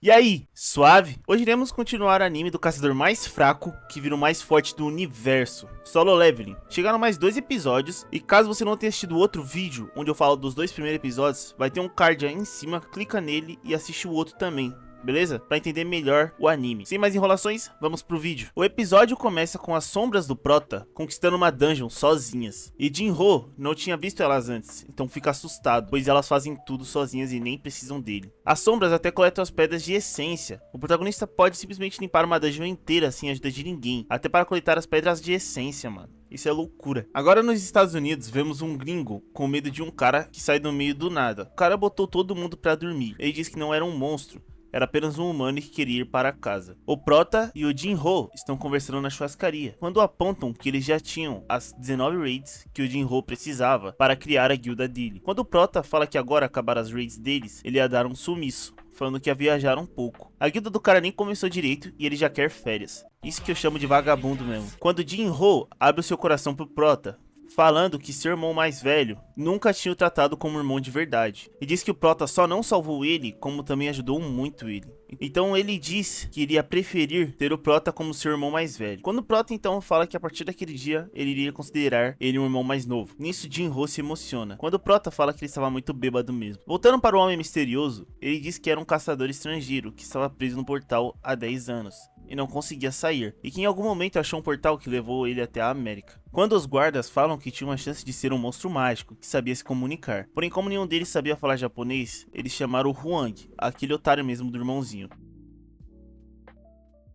E aí, suave? Hoje iremos continuar o anime do caçador mais fraco que vira o mais forte do universo, Solo Leveling. Chegaram mais 2 episódios e caso você não tenha assistido o outro vídeo onde eu falo dos 2 primeiros episódios, vai ter um card aí em cima, clica nele e assiste o outro também. Beleza? Pra entender melhor o anime. Sem mais enrolações, vamos pro vídeo. O episódio começa com as sombras do Prota conquistando uma dungeon sozinhas. E Jinho não tinha visto elas antes, então fica assustado, pois elas fazem tudo sozinhas e nem precisam dele. As sombras até coletam as pedras de essência. O protagonista pode simplesmente limpar uma dungeon inteira sem a ajuda de ninguém, até para coletar as pedras de essência, mano. Isso é loucura. Agora nos Estados Unidos, vemos um gringo com medo de um cara que sai do meio do nada. O cara botou todo mundo pra dormir. Ele disse que não era um monstro, era apenas um humano que queria ir para casa. O Prota e o Jinho estão conversando na churrascaria, quando apontam que eles já tinham as 19 raids que o Jinho precisava para criar a guilda dele. Quando o Prota fala que agora acabaram as raids deles, ele ia dar um sumiço, falando que ia viajar um pouco. A guilda do cara nem começou direito e ele já quer férias. Isso que eu chamo de vagabundo mesmo. Quando Jinho abre o seu coração pro Prota, falando que seu irmão mais velho nunca tinha o tratado como irmão de verdade. E diz que o Prota só não salvou ele, como também ajudou muito ele. Então ele diz que iria preferir ter o Prota como seu irmão mais velho. Quando o Prota então fala que a partir daquele dia ele iria considerar ele um irmão mais novo. Nisso Jinho se emociona. Quando o Prota fala que ele estava muito bêbado mesmo. Voltando para o Homem Misterioso, ele diz que era um caçador estrangeiro que estava preso no portal há 10 anos. E não conseguia sair, e que em algum momento achou um portal que levou ele até a América. Quando os guardas falam que tinha uma chance de ser um monstro mágico, que sabia se comunicar. Porém, como nenhum deles sabia falar japonês, eles chamaram o Huang, aquele otário mesmo do irmãozinho.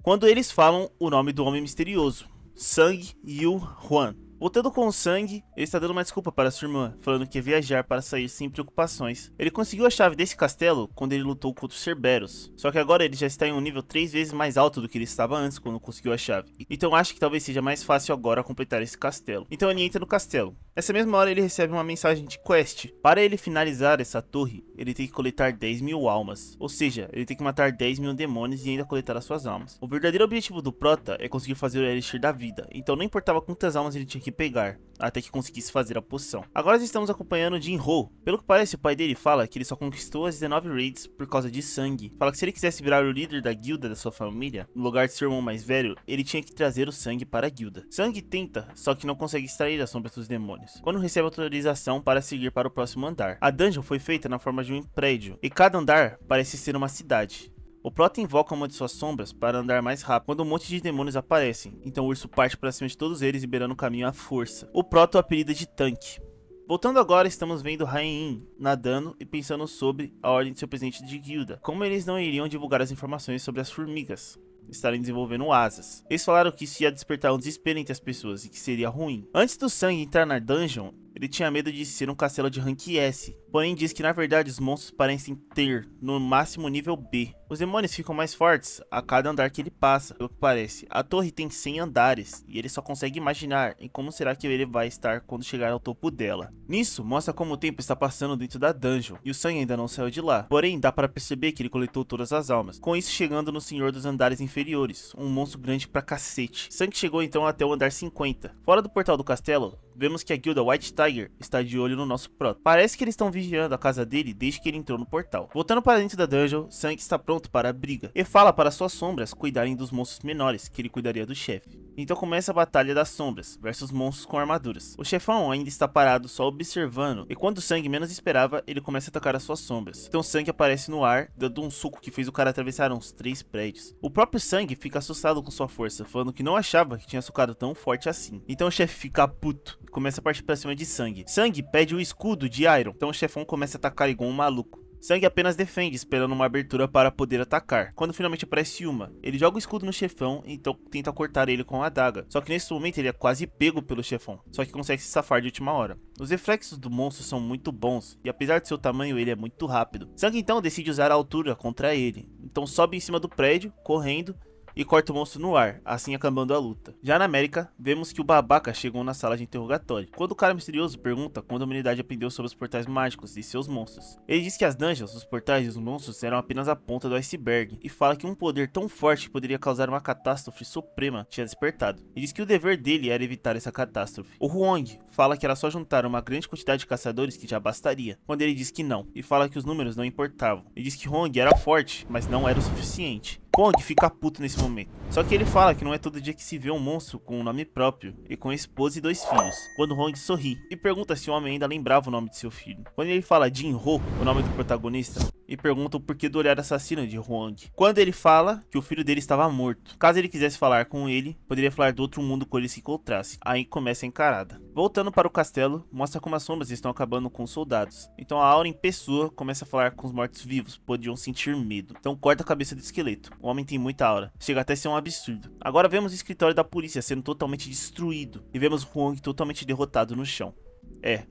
Quando eles falam o nome do Homem Misterioso, Sang Yu Huan. Voltando com o Sang, ele está dando uma desculpa para sua irmã, falando que ia viajar para sair sem preocupações. Ele conseguiu a chave desse castelo quando ele lutou contra os Cerberus, só que agora ele já está em um nível 3 vezes mais alto do que ele estava antes quando conseguiu a chave. Então acho que talvez seja mais fácil agora completar esse castelo. Então ele entra no castelo. Nessa mesma hora ele recebe uma mensagem de quest. Para ele finalizar essa torre, ele tem que coletar 10.000 almas, ou seja, ele tem que matar 10.000 demônios e ainda coletar as suas almas. O verdadeiro objetivo do Prota é conseguir fazer o Elixir da vida, então não importava quantas almas ele tinha que pegar, até que conseguisse fazer a poção. Agora estamos acompanhando Jinho. Pelo que parece, o pai dele fala que ele só conquistou as 19 raids por causa de sangue. Fala que se ele quisesse virar o líder da guilda da sua família, no lugar de seu irmão mais velho, ele tinha que trazer o sangue para a guilda. Sangue tenta, só que não consegue extrair as sombras dos demônios. Quando recebe autorização para seguir para o próximo andar. A dungeon foi feita na forma de um prédio, e cada andar parece ser uma cidade. O Prota invoca uma de suas sombras para andar mais rápido quando um monte de demônios aparecem, então o urso parte para cima de todos eles, liberando o caminho à força. O Prota o apelida de tanque. Voltando agora, estamos vendo Rain nadando e pensando sobre a ordem de seu presidente de guilda. Como eles não iriam divulgar as informações sobre as formigas estarem desenvolvendo asas. Eles falaram que isso ia despertar um desespero entre as pessoas e que seria ruim. Antes do Sangue entrar na dungeon, ele tinha medo de ser um castelo de rank S, porém diz que na verdade os monstros parecem ter no máximo nível B. Os demônios ficam mais fortes a cada andar que ele passa, pelo que parece. A torre tem 100 andares e ele só consegue imaginar em como será que ele vai estar quando chegar ao topo dela. Nisso, mostra como o tempo está passando dentro da dungeon e o Sangue ainda não saiu de lá, porém dá para perceber que ele coletou todas as almas, com isso chegando no Senhor dos Andares Inferiores, um monstro grande pra cacete. Sangue chegou então até o andar 50. Fora do portal do castelo, vemos que a guilda White Tiger está de olho no nosso Prota. Parece que eles estão vigiando a casa dele desde que ele entrou no portal. Voltando para dentro da dungeon, Sangue está pronto para a briga e fala para suas sombras cuidarem dos monstros menores, que ele cuidaria do chefe. Então começa a batalha das sombras versus monstros com armaduras. O chefão ainda está parado só observando, e quando o Sangue menos esperava, ele começa a atacar as suas sombras. Então Sangue aparece no ar, dando um soco que fez o cara atravessar uns 3 prédios. O próprio Sangue fica assustado com sua força, falando que não achava que tinha socado tão forte assim. Então o chefe fica puto e começa a partir pra cima de Sangue. Sangue pede o escudo de Iron, então o chefão começa a atacar igual um maluco. Sangue apenas defende, esperando uma abertura para poder atacar. Quando finalmente aparece Yuma, ele joga o escudo no chefão e então tenta cortar ele com a adaga. Só que nesse momento ele é quase pego pelo chefão, só que consegue se safar de última hora. Os reflexos do monstro são muito bons, e apesar de seu tamanho ele é muito rápido. Sangue então decide usar a altura contra ele, então sobe em cima do prédio, correndo, e corta o monstro no ar, assim acabando a luta. Já na América, vemos que o babaca chegou na sala de interrogatório, quando o cara misterioso pergunta quando a humanidade aprendeu sobre os portais mágicos e seus monstros. Ele diz que as dungeons, os portais e os monstros eram apenas a ponta do iceberg, e fala que um poder tão forte que poderia causar uma catástrofe suprema tinha despertado. E diz que o dever dele era evitar essa catástrofe. O Huong fala que era só juntar uma grande quantidade de caçadores que já bastaria, quando ele diz que não, e fala que os números não importavam. E diz que Huong era forte, mas não era o suficiente. Huong fica puto nesse momento. Só que ele fala que não é todo dia que se vê um monstro com um nome próprio e com esposa e 2 filhos. Quando Huong sorri e pergunta se o homem ainda lembrava o nome de seu filho. Quando ele fala Jin-Ho, o nome do protagonista, e pergunta o porquê do olhar assassino de Huong. Quando ele fala que o filho dele estava morto. Caso ele quisesse falar com ele, poderia falar do outro mundo quando ele se encontrasse. Aí começa a encarada. Voltando para o castelo, mostra como as sombras estão acabando com os soldados. Então a Aura em pessoa começa a falar com os mortos-vivos, podiam sentir medo. Então corta a cabeça do esqueleto. O homem tem muita aura, chega até a ser um absurdo. Agora vemos o escritório da polícia sendo totalmente destruído. E vemos Huong totalmente derrotado no chão.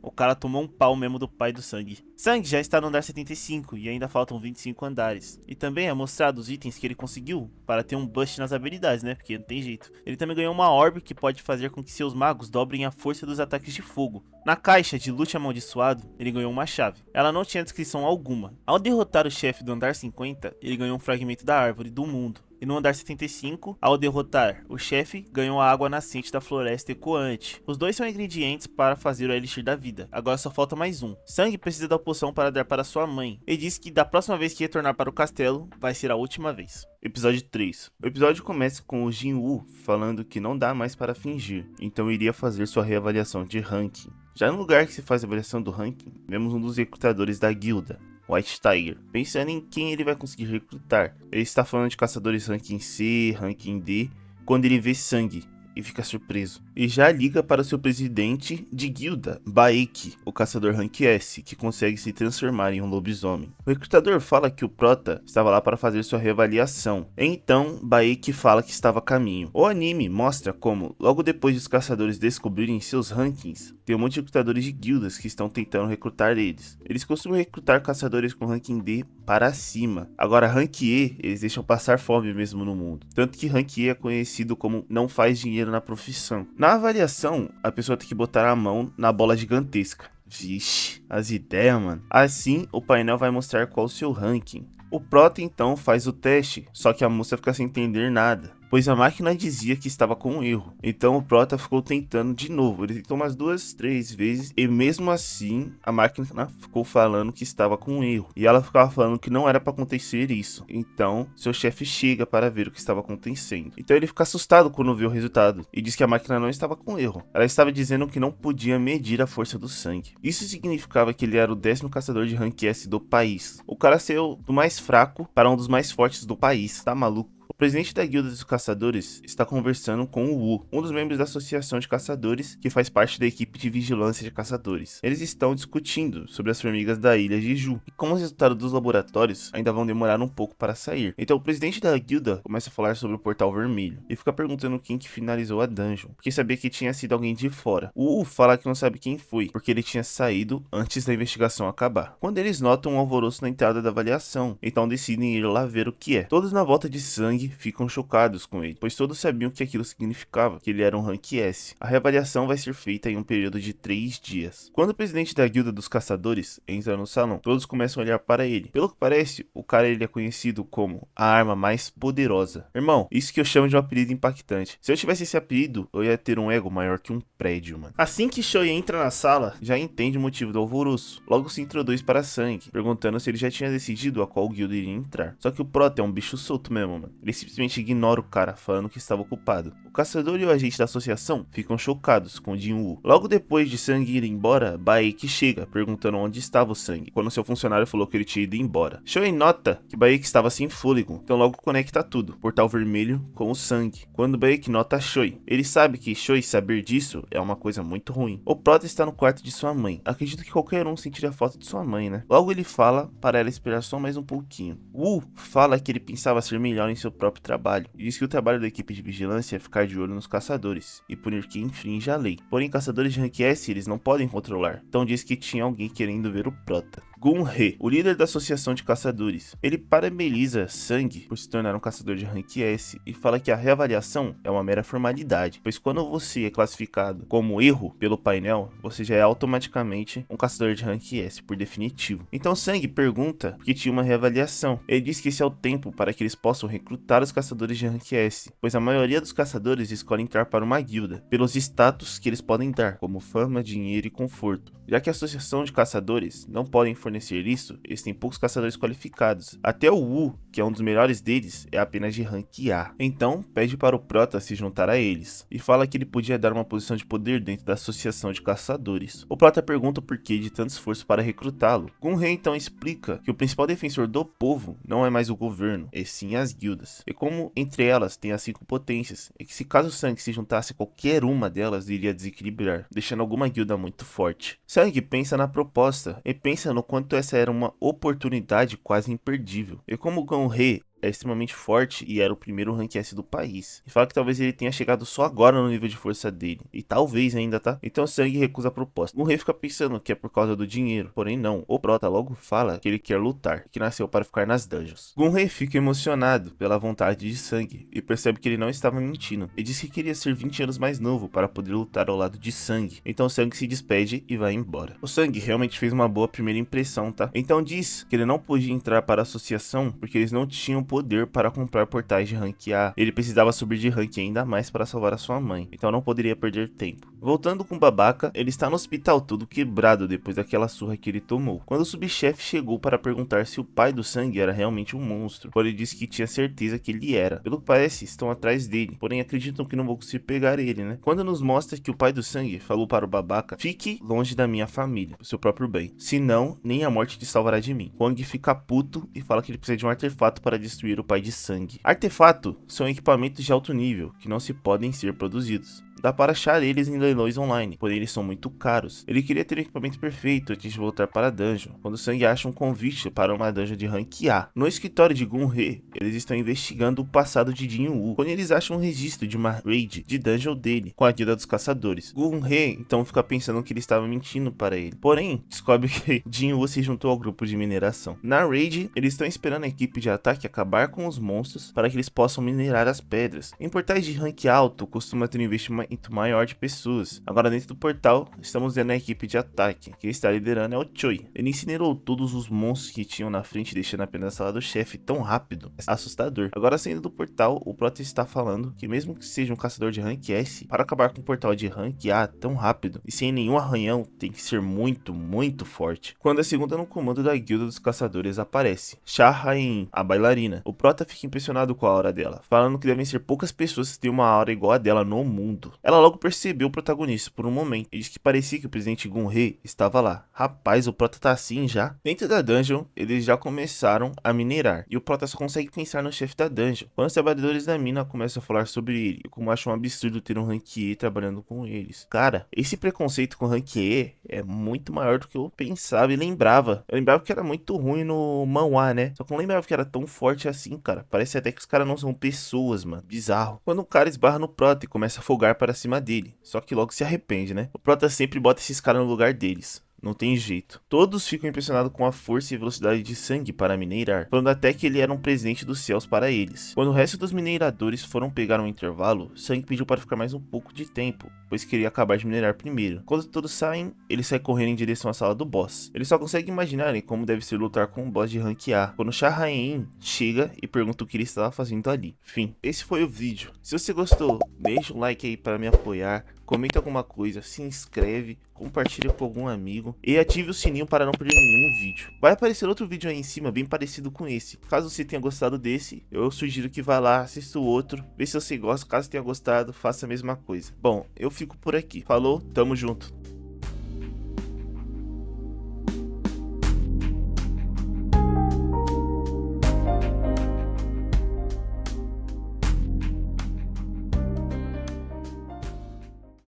O cara tomou um pau mesmo do pai do Sang. Sang já está no andar 75 e ainda faltam 25 andares. E também é mostrado os itens que ele conseguiu para ter um boost nas habilidades, né? Porque não tem jeito. Ele também ganhou uma orbe que pode fazer com que seus magos dobrem a força dos ataques de fogo. Na caixa de lute amaldiçoado, ele ganhou uma chave. Ela não tinha descrição alguma. Ao derrotar o chefe do andar 50, ele ganhou um fragmento da árvore do mundo. E no andar 75, ao derrotar o chefe, ganhou a água nascente da floresta ecoante. Os dois são ingredientes para fazer o Elixir da vida. Agora só falta mais um. Sang precisa da poção para dar para sua mãe. E diz que da próxima vez que retornar para o castelo, vai ser a última vez. Episódio 3. O episódio começa com o Jin-Woo falando que não dá mais para fingir, então iria fazer sua reavaliação de ranking. Já no lugar que se faz a avaliação do ranking, vemos um dos recrutadores da guilda, White Tiger, pensando em quem ele vai conseguir recrutar. Ele está falando de caçadores ranking C, ranking D, quando ele vê Sang e fica surpreso. E já liga para o seu presidente de guilda, Baek, o caçador rank S, que consegue se transformar em um lobisomem. O recrutador fala que o Prota estava lá para fazer sua reavaliação. Então, Baek fala que estava a caminho. O anime mostra como, logo depois dos caçadores descobrirem seus rankings, tem um monte de recrutadores de guildas que estão tentando recrutar eles. Eles costumam recrutar caçadores com ranking D para cima. Agora, rank E, eles deixam passar fome mesmo no mundo. Tanto que rank E é conhecido como não faz dinheiro na profissão. Na avaliação, a pessoa tem que botar a mão na bola gigantesca. Vixe, as ideias, mano. Assim, o painel vai mostrar qual o seu ranking. O Prota então faz o teste, só que a moça fica sem entender nada, pois a máquina dizia que estava com um erro. Então o Prota ficou tentando de novo. Ele tentou umas 2, 3 vezes e mesmo assim a máquina ficou falando que estava com um erro. E ela ficava falando que não era para acontecer isso. Então seu chefe chega para ver o que estava acontecendo. Então ele fica assustado quando vê o resultado e diz que a máquina não estava com erro. Ela estava dizendo que não podia medir a força do sangue. Isso significava que ele era o 10º caçador de rank S do país. O cara saiu do mais fraco para um dos mais fortes do país. Tá maluco? O presidente da guilda dos caçadores está conversando com o Wu, um dos membros da associação de caçadores que faz parte da equipe de vigilância de caçadores. Eles estão discutindo sobre as formigas da ilha de Ju, e como os resultados dos laboratórios ainda vão demorar um pouco para sair. Então o presidente da guilda começa a falar sobre o portal vermelho, e fica perguntando quem que finalizou a dungeon, porque sabia que tinha sido alguém de fora. O Wu fala que não sabe quem foi, porque ele tinha saído antes da investigação acabar. Quando eles notam um alvoroço na entrada da avaliação, então decidem ir lá ver o que é. Todos na volta de Sang ficam chocados com ele, pois todos sabiam que aquilo significava, que ele era um rank S. A reavaliação vai ser feita em um período de 3 dias. Quando o presidente da guilda dos caçadores entra no salão, todos começam a olhar para ele. Pelo que parece, o cara ele é conhecido como a arma mais poderosa. Irmão, isso que eu chamo de um apelido impactante. Se eu tivesse esse apelido, eu ia ter um ego maior que um prédio, mano. Assim que Choi entra na sala, já entende o motivo do alvoroço. Logo se introduz para Sang, perguntando se ele já tinha decidido a qual guilda iria entrar. Só que o Prota é um bicho solto mesmo, mano. Ele simplesmente ignora o cara, falando que estava ocupado. O caçador e o agente da associação ficam chocados com Jin-Woo. Logo depois de Sang ir embora, Baek chega, perguntando onde estava o Sang, quando seu funcionário falou que ele tinha ido embora. Choi nota que Baek estava sem fôlego, então logo conecta tudo, portal vermelho com o Sang. Quando Baek nota Choi, ele sabe que Choi saber disso é uma coisa muito ruim. O Prota está no quarto de sua mãe. Acredito que qualquer um sentiria falta de sua mãe, né? Logo ele fala para ela esperar só mais um pouquinho. Wu fala que ele pensava ser melhor em seu próprio trabalho, e diz que o trabalho da equipe de vigilância é ficar de olho nos caçadores e punir quem infringe a lei. Porém, caçadores de rank S eles não podem controlar, então diz que tinha alguém querendo ver o Prota. Gun-He, o líder da associação de caçadores. Ele parabeniza Sang por se tornar um caçador de rank S e fala que a reavaliação é uma mera formalidade, pois quando você é classificado como erro pelo painel, você já é automaticamente um caçador de rank S por definitivo. Então Sang pergunta por que tinha uma reavaliação. Ele diz que esse é o tempo para que eles possam recrutar os caçadores de rank S, pois a maioria dos caçadores escolhe entrar para uma guilda pelos status que eles podem dar, como fama, dinheiro e conforto. Já que a associação de caçadores não podem fornecer isso, eles têm poucos caçadores qualificados. Até o Wu, que é um dos melhores deles, é apenas de rank A. Então, pede para o Prota se juntar a eles, e fala que ele podia dar uma posição de poder dentro da associação de caçadores. O Prota pergunta o porquê de tanto esforço para recrutá-lo. Gun-He então explica que o principal defensor do povo não é mais o governo, e sim as guildas. E como entre elas tem as 5 potências, e que se caso Sang se juntasse a qualquer uma delas, iria desequilibrar, deixando alguma guilda muito forte. Sang pensa na proposta, e pensa no quanto essa era uma oportunidade quase imperdível. E como Gun-He é extremamente forte e era o primeiro rank S do país. E fala que talvez ele tenha chegado só agora no nível de força dele. E talvez ainda, tá? Então Sang recusa a proposta. Gun-He fica pensando que é por causa do dinheiro. Porém não. O Prota logo fala que ele quer lutar, que nasceu para ficar nas dungeons. Gun-He fica emocionado pela vontade de Sang e percebe que ele não estava mentindo. Ele disse que queria ser 20 anos mais novo para poder lutar ao lado de Sang. Então Sang se despede e vai embora. O Sang realmente fez uma boa primeira impressão, tá? Então diz que ele não podia entrar para a associação porque eles não tinham poder para comprar portais de rank A. Ele precisava subir de rank ainda mais para salvar a sua mãe, então não poderia perder tempo. Voltando com o Babaca, ele está no hospital todo quebrado depois daquela surra que ele tomou. Quando o subchefe chegou para perguntar se o pai do Sang era realmente um monstro, porém ele disse que tinha certeza que ele era. Pelo que parece, estão atrás dele, porém acreditam que não vão conseguir pegar ele, né? Quando nos mostra que o pai do Sang falou para o Babaca: fique longe da minha família, pro seu próprio bem, senão nem a morte te salvará de mim. Kwang fica puto e fala que ele precisa de um artefato para destruir o pai de Sang. Artefato são equipamentos de alto nível que não se podem ser produzidos. Dá para achar eles em leilões online, porém eles são muito caros. Ele queria ter o equipamento perfeito antes de voltar para a dungeon, quando Sang acha um convite para uma dungeon de rank A. No escritório de Gun-He, eles estão investigando o passado de Jin Woo, quando eles acham um registro de uma raid de dungeon dele, com a guilda dos caçadores. Gun-He então fica pensando que ele estava mentindo para ele, porém descobre que Jin Woo se juntou ao grupo de mineração. Na raid, eles estão esperando a equipe de ataque acabar com os monstros para que eles possam minerar as pedras. Em portais de rank alto, costuma ter um investimento maior de pessoas. Agora dentro do portal, estamos vendo a equipe de ataque. Quem está liderando é o Choi. Ele incinerou todos os monstros que tinham na frente, deixando apenas a sala do chefe tão rápido. É assustador. Agora saindo do portal, o Prota está falando que mesmo que seja um caçador de rank S, para acabar com um portal de rank A tão rápido e sem nenhum arranhão, tem que ser muito, muito forte. Quando a segunda no comando da guilda dos caçadores aparece, Sha Hain, a bailarina. O Prota fica impressionado com a aura dela, falando que devem ser poucas pessoas que têm uma aura igual a dela no mundo. Ela logo percebeu o protagonista por um momento e disse que parecia que o presidente Gun-He estava lá. Rapaz, o Prota tá assim já. Dentro da dungeon, eles já começaram a minerar e o Prota só consegue pensar no chefe da dungeon, quando os trabalhadores da mina começam a falar sobre ele e como acham um absurdo ter um rank E trabalhando com eles. Cara, esse preconceito com rank E é muito maior do que eu pensava e lembrava. Eu lembrava que era muito ruim no manhwa, né? Só que eu não lembrava que era tão forte assim, cara. Parece até que os caras não são pessoas, mano. Bizarro. Quando o cara esbarra no Prota e começa a folgar para cima dele, só que logo se arrepende, né? O Prota sempre bota esses caras no lugar deles. Não tem jeito. Todos ficam impressionados com a força e velocidade de Sang para minerar, falando até que ele era um presente dos céus para eles. Quando o resto dos mineradores foram pegar um intervalo, Sang pediu para ficar mais um pouco de tempo, pois queria acabar de minerar primeiro. Quando todos saem, ele sai correndo em direção à sala do boss. Ele só consegue imaginar como deve ser lutar com um boss de rank A, quando Sha Hain chega e pergunta o que ele estava fazendo ali. Fim, esse foi o vídeo. Se você gostou, deixa um like aí para me apoiar. Comenta alguma coisa, se inscreve, compartilha com algum amigo e ative o sininho para não perder nenhum vídeo. Vai aparecer outro vídeo aí em cima bem parecido com esse. Caso você tenha gostado desse, eu sugiro que vá lá, assista o outro, vê se você gosta. Caso tenha gostado, faça a mesma coisa. Bom, eu fico por aqui. Falou, tamo junto.